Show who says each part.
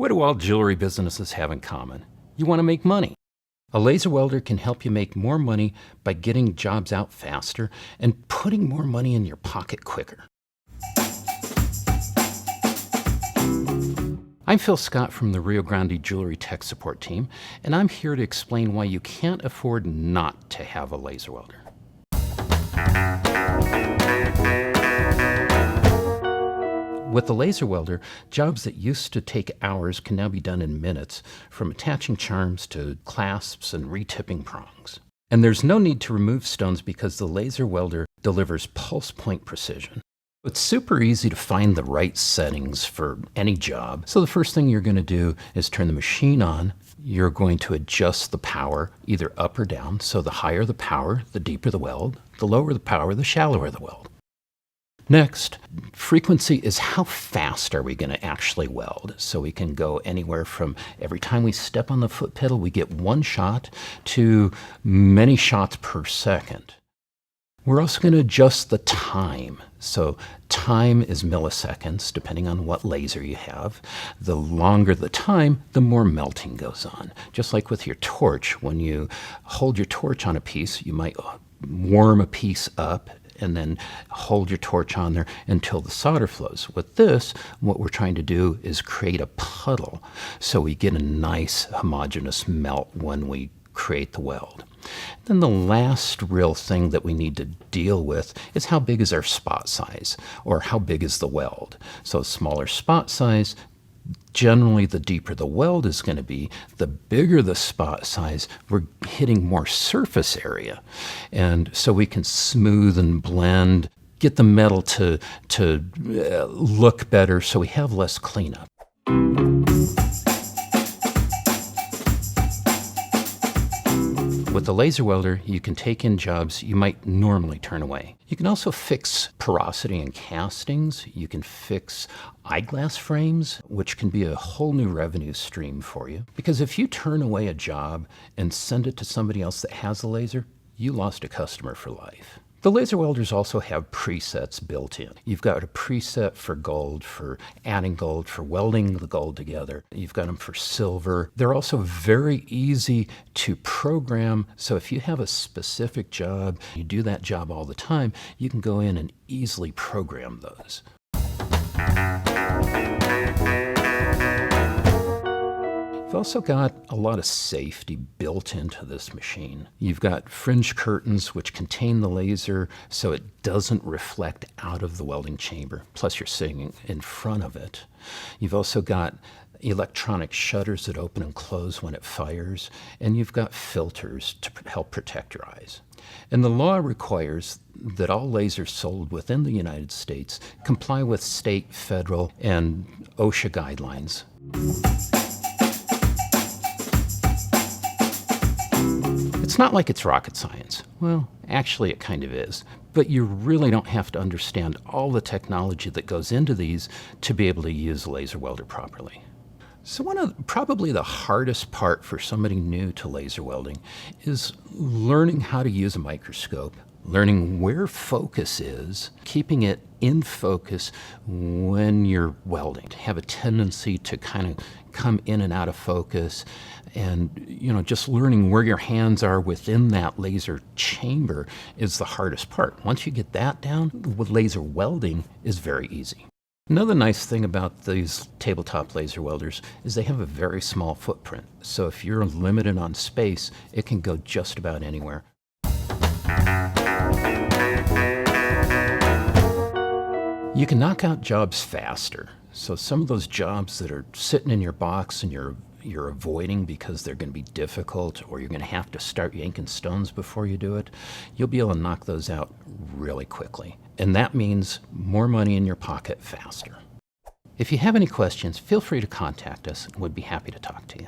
Speaker 1: What do all jewelry businesses have in common? You want to make money. A laser welder can help you make more money by getting jobs out faster and putting more money in your pocket quicker. I'm Phil Scott from the Rio Grande Jewelry Tech Support Team, and I'm here to explain why you can't afford not to have a laser welder. With the laser welder, jobs that used to take hours can now be done in minutes, from attaching charms to clasps and retipping prongs. And there's no need to remove stones because the laser welder delivers pulse point precision. It's super easy to find the right settings for any job. So the first thing you're going to do is turn the machine on. You're going to adjust the power either up or down. So the higher the power, the deeper the weld. The lower the power, the shallower the weld. Next, frequency is how fast are we going to actually weld. So we can go anywhere from every time we step on the foot pedal, we get one shot to many shots per second. We're also going to adjust the time. So time is milliseconds, depending on what laser you have. The longer the time, the more melting goes on. Just like with your torch, when you hold your torch on a piece, you might warm a piece up and then hold your torch on there until the solder flows. With this, what we're trying to do is create a puddle so we get a nice homogeneous melt when we create the weld. Then the last real thing that we need to deal with is how big is our spot size, or how big is the weld. So smaller spot size, generally the deeper the weld is going to be, the bigger the spot size, we're hitting more surface area. And so we can smooth and blend, get the metal to look better so we have less cleanup. With the laser welder, you can take in jobs you might normally turn away. You can also fix porosity in castings. You can fix eyeglass frames, which can be a whole new revenue stream for you. Because if you turn away a job and send it to somebody else that has a laser, you lost a customer for life. The laser welders also have presets built in. You've got a preset for gold, for adding gold, for welding the gold together. You've got them for silver. They're also very easy to program. So if you have a specific job, you do that job all the time, you can go in and easily program those. You've also got a lot of safety built into this machine. You've got fringe curtains which contain the laser so it doesn't reflect out of the welding chamber, plus you're sitting in front of it. You've also got electronic shutters that open and close when it fires, and you've got filters to help protect your eyes. And the law requires that all lasers sold within the United States comply with state, federal, and OSHA guidelines. It's not like it's rocket science. Well, actually it kind of is. But you really don't have to understand all the technology that goes into these to be able to use a laser welder properly. So probably the hardest part for somebody new to laser welding is learning how to use a microscope, learning where focus is, keeping it in focus when you're welding. To have a tendency to kind of come in and out of focus, and just learning where your hands are within that laser chamber is the hardest part. Once you get that down, with laser welding is very easy. Another nice thing about these tabletop laser welders is they have a very small footprint. So if you're limited on space, it can go just about anywhere. You can knock out jobs faster. So some of those jobs that are sitting in your box and you're avoiding because they're going to be difficult, or you're going to have to start yanking stones before you do it, you'll be able to knock those out really quickly. And that means more money in your pocket faster. If you have any questions, feel free to contact us, and we'd be happy to talk to you.